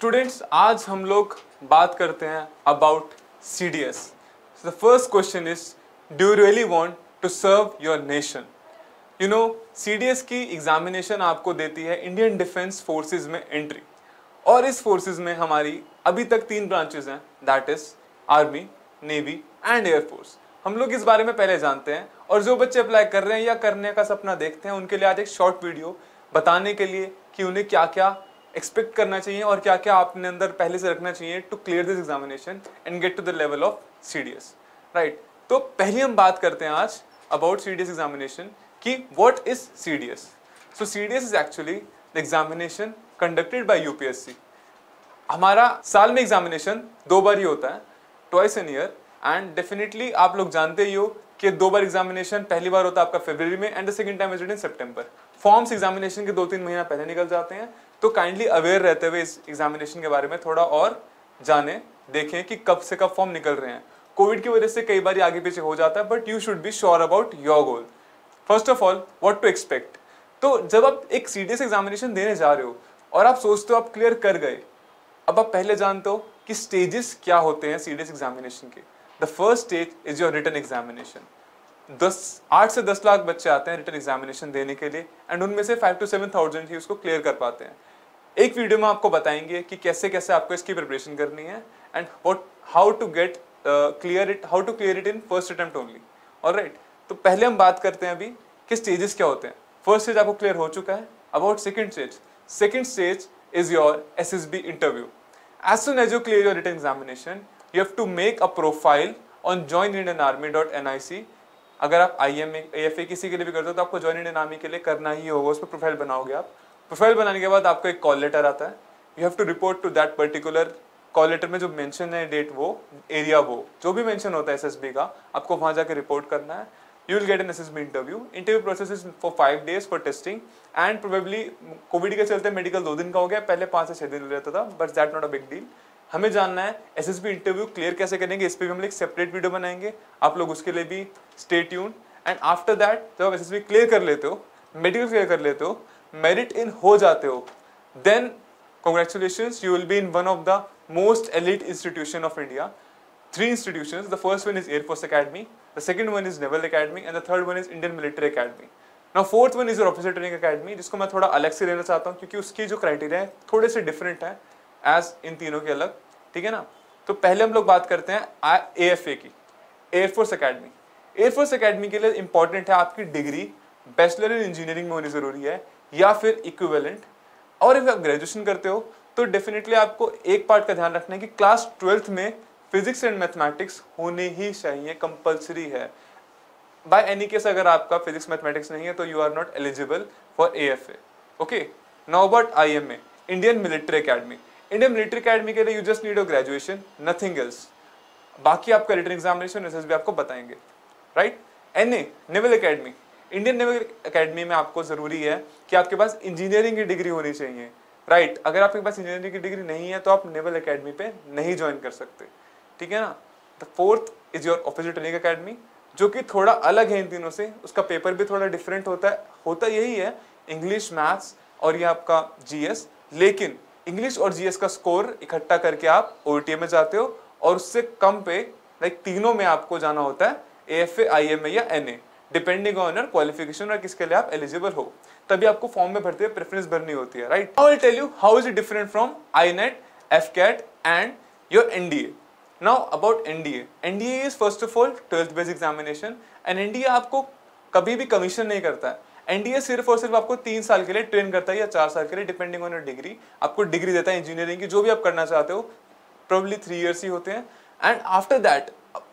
Students, आज हम लोग बात करते हैं about CDS। The first question is, do you really want to serve your nation? You know, CDS की एग्जामिनेशन आपको देती है इंडियन डिफेंस फोर्सेस में एंट्री, और इस फोर्सेस में हमारी अभी तक 3 ब्रांचेस हैं, that is army, navy and air force. हम लोग इस बारे में पहले जानते हैं, और जो बच्चे अप्लाई कर रहे हैं या करने का सपना देखते हैं उनके लिए आज एक शॉर्ट वीडियो बताने के लिए कि उन्हें क्या क्या एक्सपेक्ट करना चाहिए और क्या क्या अपने अंदर पहले से रखना चाहिए to clear this examination and get to the level of CDS, right. तो पहले हम बात करते हैं आज अबाउट CDS एग्जामिनेशन कि what is CDS। So CDS is actually the examination conducted by UPSC। हमारा साल में एग्जामिनेशन 2 बार ही होता है, twice an year, and definitely आप लोग जानते ही हो कि 2 बार एग्जामिनेशन, पहली बार होता है आपका फरवरी में and the second time is in September. Forms examination के 2-3 महीना पहले निकल जाते हैं, तो काइंडली अवेयर रहते हुए इस एग्जामिनेशन के बारे में थोड़ा और जाने, देखें कि कब से कब फॉर्म निकल रहे हैं। कोविड की वजह से कई बार आगे पीछे हो जाता है, but you should be sure about your goal. First of all, what to expect. तो जब आप एक CDS एग्जामिनेशन देने जा रहे हो और आप सोचते हो आप क्लियर कर गए, अब आप पहले जानते हो कि स्टेजेस क्या होते हैं CDS एग्जामिनेशन के। The first stage is your written examination. 8 से 10 लाख बच्चे आते हैं रिटन एग्जामिनेशन देने के लिए, एंड उनमें से 5 to 7,000 ही उसको क्लियर कर पाते हैं। एक वीडियो में आपको बताएंगे कि कैसे कैसे आपको इसकी प्रिपरेशन करनी है and how to clear it in first attempt only. Alright, तो पहले हम बात करते हैं अभी कि स्टेजेस क्या होते हैं। फर्स्ट स्टेज आपको क्लियर हो चुका है। About second stage is your SSB interview. As soon as you clear your written examination, you have to make a profile on joinindianarmy.nic। अगर आप IMA AFA किसी के लिए भी करते हो तो आपको ज्वाइन इंडियन आर्मी के लिए करना ही होगा, उस पर प्रोफाइल बनाओगे आप। प्रोफाइल बनाने के बाद आपको एक कॉल लेटर आता है, you have to report to that particular. Call letter में जो मेंशन है डेट, वो एरिया, वो जो भी मेंशन होता है SSB का, आपको वहां जाकर रिपोर्ट करना है। You will get an SSB interview process is for 5 days for testing, and probably Covid के चलते मेडिकल 2 दिन का हो गया, पहले 5 से 6 दिन रहता था, but that not a big deal. हमें जानना है SSB इंटरव्यू क्लियर कैसे करेंगे, इस पर भी हम एक सेपरेट वीडियो बनाएंगे, आप लोग उसके लिए भी stay tuned. And after that, जब आप SSB क्लियर कर लेते हो, मेडिकल क्लियर कर लेते हो, मेरिट इन हो जाते हो, then congratulations, you will be in one of the most elite institution of India. 3 institutions. The first one is Air Force Academy, the second one is Naval Academy, and the third one is Indian Military Academy. Now fourth one is your Officer Training Academy, जिसको मैं थोड़ा अलग से लेना चाहता हूँ क्योंकि उसकी जो क्राइटेरिया है थोड़े से डिफरेंट है एज इन तीनों के अलग, ठीक है ना। तो पहले हम लोग बात करते हैं AFA की, एयरफोर्स अकेडमी। एयरफोर्स अकेडमी के लिए इंपॉर्टेंट है आपकी डिग्री बैचलर इन इंजीनियरिंग में होनी जरूरी है या फिर इक्विवेलेंट, और अगर आप ग्रेजुएशन करते हो तो डेफिनेटली आपको एक पार्ट का ध्यान रखना है कि क्लास 12th में फिजिक्स एंड मैथमेटिक्स होने ही चाहिए, कंपलसरी है। बाय एनी केस अगर आपका फिजिक्स मैथमेटिक्स नहीं है तो you are not eligible for AFA। Okay, now about IMA, Indian military academy. Indian military academy के लिए you just need a graduation, nothing else. बाकी आपका रिटन एग्जामिनेशन SSB आपको बताएंगे, right. NA, naval academy. Indian naval academy में आपको जरूरी है कि आपके पास इंजीनियरिंग की डिग्री होनी चाहिए, राइट। अगर आपके पास इंजीनियरिंग की डिग्री नहीं है तो आप नेवल अकेडमी पे नहीं ज्वाइन कर सकते, ठीक है ना। The fourth is your officer training academy, जो कि थोड़ा अलग है इन तीनों से, उसका पेपर भी थोड़ा डिफरेंट होता यही है, इंग्लिश, मैथ्स और ये आपका GS, लेकिन इंग्लिश और GS का स्कोर इकट्ठा करके आप OTA में जाते हो, और उससे कम पे लाइक तीनों में आपको जाना होता है, AFA, IMA या NA, depending on your qualification और किसके लिए आप एलिजिबल हो, तभी आपको फॉर्म में भरते हुए प्रेफरेंस भरनी होती है, right. I will tell you how is it different from INET, FCAT and your NDA। Now about NDA is first of all 12th based examination, and NDA आपको कभी भी कमीशन नहीं करता है। NDA सिर्फ और सिर्फ आपको 3 साल के लिए ट्रेन करता है या 4 साल के लिए, डिपेंडिंग ऑन योर डिग्री। आपको डिग्री देता है इंजीनियरिंग की, जो भी आप करना चाहते हो, प्रोबेबली 3 years ही होते हैं। And after that,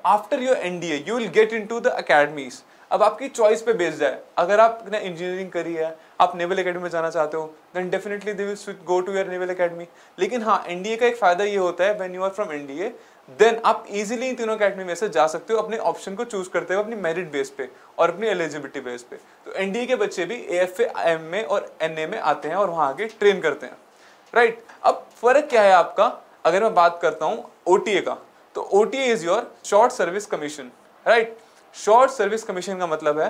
after your NDA you will get into the academies. अब आपकी चॉइस पे बेस्ड है, अगर आपने इंजीनियरिंग करी है, आप नेवल अकेडमी में जाना चाहते हो, then definitely they will go to your naval academy. लेकिन हाँ, NDA का एक फायदा ये होता है, when you are from NDA then आप इजीली इन तीनों अकेडमी में से जा सकते हो, अपने ऑप्शन को चूज करते हो अपनी मेरिट बेस पे और अपनी एलिजिबिलिटी बेस पे। तो NDA के बच्चे भी AFA, IMA और NA में आते हैं और वहां आगे ट्रेन करते हैं, राइट। अब फर्क क्या है आपका, अगर मैं बात करता हूँ OTA का, तो OTA is your short service commission, right. Short service commission का मतलब है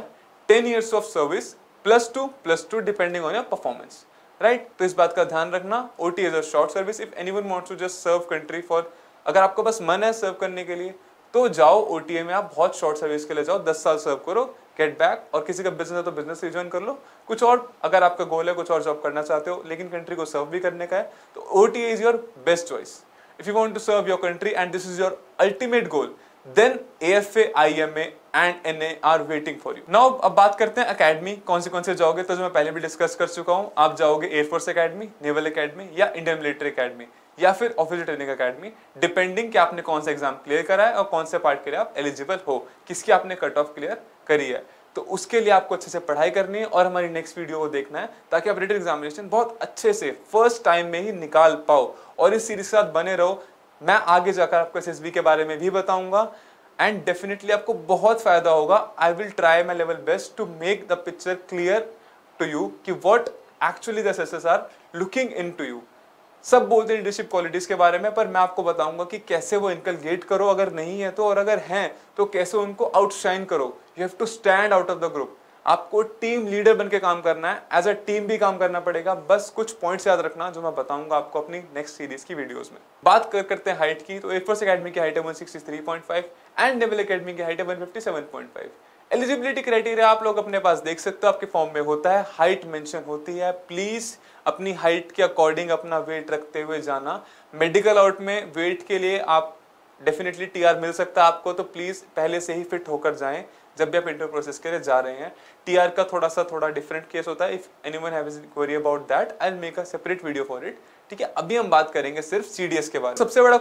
10 years of service +2 depending on your performance. Right. तो इस बात का ध्यान रखना, OT is a short service. If anyone wants to just serve country for, अगर आपको बस मन है सर्व करने के लिए तो जाओ OTA में, आप बहुत शॉर्ट सर्विस के लिए जाओ, 10 साल सर्व करो, गेट बैक। और किसी का बिजनेस है तो बिजनेस रिज्वाइन कर लो। कुछ और अगर आपका गोल है, कुछ और जॉब करना चाहते हो लेकिन कंट्री को सर्व भी करने का है, तो OTA is your best choice. If you want to serve your country and this is your ultimate goal, then AFA, IMA and NA are waiting for you. Now अब बात करते हैं अकेडमी कौन से जाओगे। तो जो मैं पहले भी डिस्कस कर चुका हूँ, आप जाओगे एयरफोर्स अकेडमी, नेवल अकेडमी या इंडियन मिलिट्री अकेडमी या फिर ऑफिसर ट्रेनिंग अकेडमी, डिपेंडिंग कि आपने कौन सा एग्जाम क्लियर करा है और कौन से पार्ट के लिए आप एलिजिबल हो, किसकी आपने कट ऑफ क्लियर करी है। तो उसके लिए आपको अच्छे से पढ़ाई करनी है और हमारी नेक्स्ट वीडियो को देखना है ताकि आप रिटन एग्जामिनेशन बहुत अच्छे से फर्स्ट टाइम में ही निकाल पाओ। और इस सीरीज के साथ बने रहो, मैं आगे जाकर आपको SSB के बारे में भी बताऊंगा एंड डेफिनेटली आपको बहुत फायदा होगा। I will try my level best to make the picture clear to you कि what actually the assessors are looking into you. सब बोलते हैं लीडरशिप क्वालिटीज के बारे में, पर मैं आपको बताऊंगा कि कैसे वो इनकलकेट करो अगर नहीं है तो, और अगर हैं तो कैसे उनको आउटशाइन करो। You have to stand out of the group. आपको टीम लीडर बन के काम करना है, एज अ टीम भी काम करना पड़ेगा। बस कुछ पॉइंट्स याद रखना जो मैं बताऊंगा आपको अपनी नेक्स्ट सीरीज की वीडियोस में। बात करते हैं हाइट की, तो एयरफोर्स अकेडमी की हाइट है 163.5 एंड नेवल अकेडमी की हाइट है 157.5। एलिजिबिलिटी क्राइटेरिया आप लोग अपने पास देख सकते हो, आपके फॉर्म में होता है, हाइट मेंशन होती है। प्लीज अपनी हाइट के अकॉर्डिंग अपना वेट रखते हुए जाना। मेडिकल आउट में वेट के लिए आप डेफिनेटली TR मिल सकता है आपको, तो प्लीज पहले से ही फिट होकर जाएं जब भी आप इंटरव्यू प्रोसेस के लिए जा रहे हैं। TR का थोड़ा डिफरेंट केस होता है। If anyone have any query about that, I will make a separate video for it. ठीक है, अभी हम बात करेंगे सिर्फ CDS के बारे में। सबसे बड़ा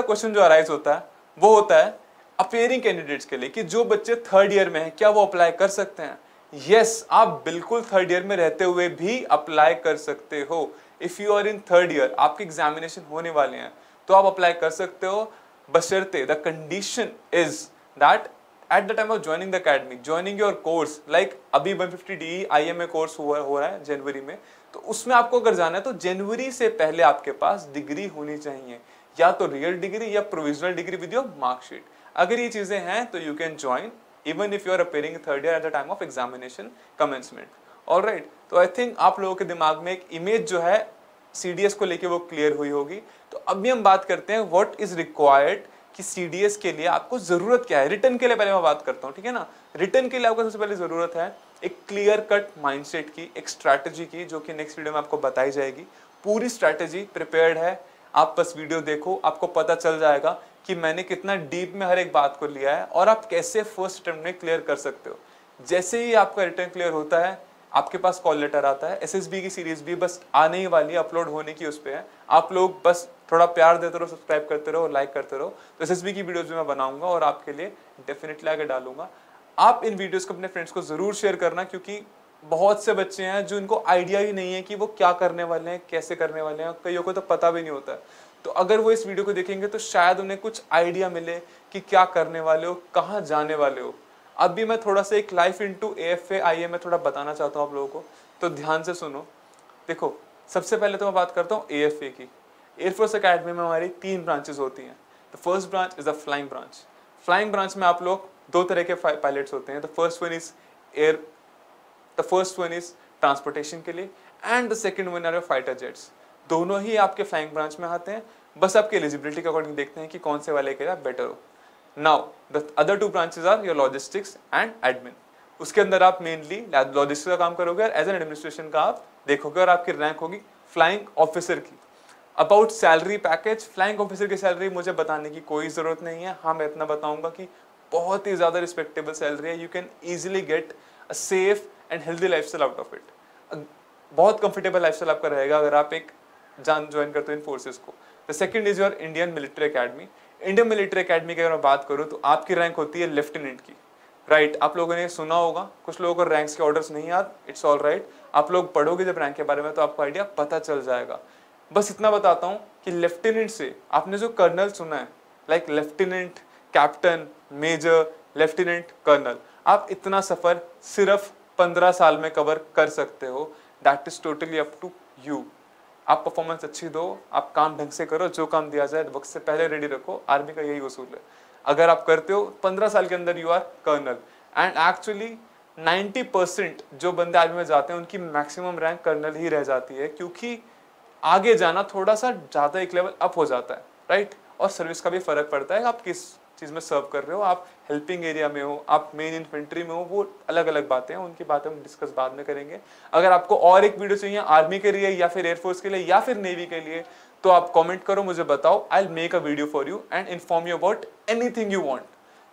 क्वेश्चन जो अराइज होता है वो होता है अपेयरिंग कैंडिडेट्स के लिए कि जो बच्चे थर्ड ईयर में हैं क्या वो अप्लाई कर सकते हैं। यस, आप बिल्कुल थर्ड ईयर में रहते हुए भी अप्लाई कर सकते हो। If you are in third year, आपके एग्जामिनेशन होने वाले हैं तो आप अप्लाई कर सकते हो, बशर्ते the condition is that at the time of joining the academy, joining your course, like अभी 150 DE IMA कोर्स हो रहा है जनवरी में, तो उसमें आपको अगर जाना है तो जनवरी से पहले आपके पास डिग्री होनी चाहिए, या तो रियल डिग्री या provisional degree with your marksheet. अगर ये चीजें हैं तो you can join even if you are appearing third year at the time of examination commencement. Alright, तो आई थिंक आप लोगों के दिमाग में एक इमेज जो है CDS को लेके वो क्लियर हुई होगी। तो अभी हम बात करते हैं व्हाट इज रिक्वायर्ड कि CDS के लिए आपको जरूरत क्या है। रिटर्न के लिए पहले मैं बात करता हूँ, ठीक है ना। रिटर्न के लिए आपको सबसे पहले जरूरत है एक क्लियर कट माइंडसेट की, एक स्ट्रैटेजी की, जो कि नेक्स्ट वीडियो में आपको बताई जाएगी। पूरी स्ट्रैटेजी प्रिपेयर्ड है, आप बस वीडियो देखो, आपको पता चल जाएगा कि मैंने कितना डीप में हर एक बात को लिया है और आप कैसे फर्स्ट अटेम्प्ट में क्लियर कर सकते हो। जैसे ही आपका रिटर्न क्लियर होता है आपके पास कॉल लेटर आता है। SSB की सीरीज भी बस आने ही वाली है, अपलोड होने की उस पे है। आप लोग बस थोड़ा प्यार देते रहो, सब्सक्राइब करते रहो, लाइक करते रहो। तो SSB की वीडियोस भी मैं बनाऊंगा और आपके लिए डेफिनेटली आगे डालूंगा। आप इन वीडियोस को अपने फ्रेंड्स को जरूर शेयर करना, क्योंकि बहुत से बच्चे हैं जो इनको आइडिया ही नहीं है कि वो क्या करने वाले हैं, कैसे करने वाले हैं, कईयों को तो पता भी नहीं होता है। तो अगर वो इस वीडियो को देखेंगे तो शायद उन्हें कुछ आइडिया मिले कि क्या करने वाले हो, कहाँ जाने वाले हो। अभी मैं थोड़ा सा एक लाइफ इनटू AFA IMA थोड़ा बताना चाहता हूँ आप लोगों को, तो ध्यान से सुनो। देखो, सबसे पहले तो मैं बात करता हूँ AFA की। एयरफोर्स अकेडमी में हमारी 3 ब्रांचेस होती हैं। The first branch is the flying branch. Flying branch में आप लोग 2 तरह के पायलट्स होते हैं। The first one is transportation के लिए and the second one are fighter jets. दोनों ही आपके फ्लाइंग ब्रांच में आते हैं, बस आपकी एलिजिबिलिटी के अकॉर्डिंग देखते हैं कि कौन से वाले के लिए बेटर हो। Now the other 2 branches are your logistics and admin. उसके अंदर आप मेनली लॉजिस्टिक्स का काम करोगे और एज एन एडमिनिस्ट्रेशन का आप देखोगे और आपकी रैंक होगी फ्लाइंग ऑफिसर की। About salary package, flying officer की सैलरी मुझे बताने की कोई जरूरत नहीं है। हाँ, मैं इतना बताऊंगा कि बहुत ही ज्यादा रिस्पेक्टेबल सैलरी है। You can easily get a safe and healthy lifestyle out of it. बहुत कंफर्टेबल लाइफस्टाइल आपका रहेगा अगर आप एक ज्वाइन करते हो इन फोर्सेस को। The second is your Indian military academy. Indian military academy की अगर मैं बात करूँ तो आपकी रैंक होती है लेफ्टिनेंट की। राइट, आप लोगों ने सुना होगा, कुछ लोगों को रैंक्स के ऑर्डर्स नहीं याद, इट्स ऑल राइट। आप लोग पढ़ोगे जब रैंक के बारे में तो आपको आइडिया पता चल जाएगा। बस इतना बताता हूँ कि लेफ्टिनेंट से आपने जो कर्नल सुना है, like lieutenant, captain, major, lieutenant, colonel, आप इतना सफर सिर्फ 15 साल में कवर कर सकते हो। That is totally up to you. आप परफॉर्मेंस अच्छी दो, आप काम ढंग से करो, जो काम दिया जाए वक्त से पहले रेडी रखो। आर्मी का यही उसूल है। अगर आप करते हो 15 साल के अंदर you are colonel. And actually 90% जो बंदे आर्मी में जाते हैं उनकी मैक्सिमम रैंक कर्नल ही रह जाती है, क्योंकि आगे जाना थोड़ा सा ज़्यादा एक लेवल अप हो जाता है, राइट। और सर्विस का भी फर्क पड़ता है, आप किस चीज़ में सर्व कर रहे हो, आप हेल्पिंग एरिया में हो, आप मेन इन्फेंट्री में हो, वो अलग अलग बातें हैं, उनकी बातें हम डिस्कस बाद में करेंगे। अगर आपको और एक वीडियो चाहिए आर्मी के लिए या फिर एयरफोर्स के लिए या फिर नेवी के लिए, तो आप कमेंट करो, मुझे बताओ, I will make a video for you and inform you about anything you want.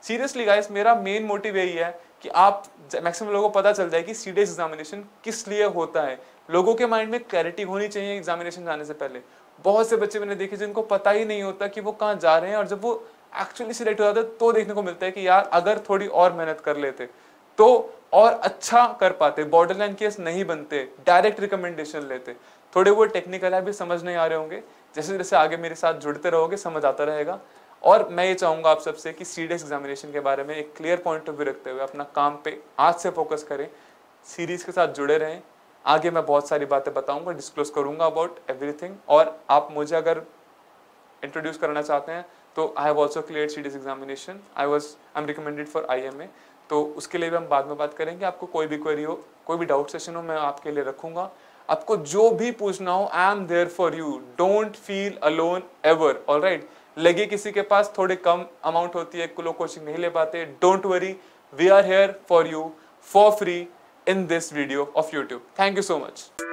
Seriously guys, मेरा मेन मोटिव यही है कि आप मैक्सिमम लोगों को पता चल जाए कि सीडीएस एग्जामिनेशन किस लिए होता है। लोगों के माइंड में क्लैरिटी होनी चाहिए एग्जामिनेशन जाने से पहले। बहुत से बच्चे मैंने देखे जिनको पता ही नहीं होता कि वो कहाँ जा रहे हैं, और जब वो एक्चुअली सिलेक्ट हो जाते हैं तो देखने को मिलता है कि यार अगर थोड़ी और मेहनत कर लेते तो और अच्छा कर पाते, बॉर्डर लाइन केस नहीं बनते, डायरेक्ट रिकमेंडेशन लेते। थोड़े वो टेक्निकल है भी समझ नहीं आ रहे होंगे, जैसे जैसे आगे मेरे साथ जुड़ते रहोगे समझ आता रहेगा। और मैं ये चाहूंगा आप सबसे कि सीडीएस एग्जामिनेशन के बारे में एक क्लियर पॉइंट ऑफ व्यू रखते हुए अपना काम पे आज से फोकस करें, सीरीज के साथ जुड़े रहें। आगे मैं बहुत सारी बातें बताऊंगा, डिस्क्लोज करूंगा अबाउट एवरीथिंग। और आप मुझे अगर इंट्रोड्यूस करना चाहते हैं तो I have also clear CDS examination, I am recommended for IMA, तो उसके लिए भी हम बाद में बात करेंगे। आपको कोई भी क्वेरी हो, कोई भी डाउट सेशन हो, मैं आपके लिए रखूंगा। आपको जो भी पूछना हो, I am there for you, don't feel alone ever, alright. लगे किसी के पास थोड़ी कम अमाउंट होती है, लोग कोचिंग नहीं ले पाते, don't worry, we are here for you for free in this video of YouTube. Thank you so much.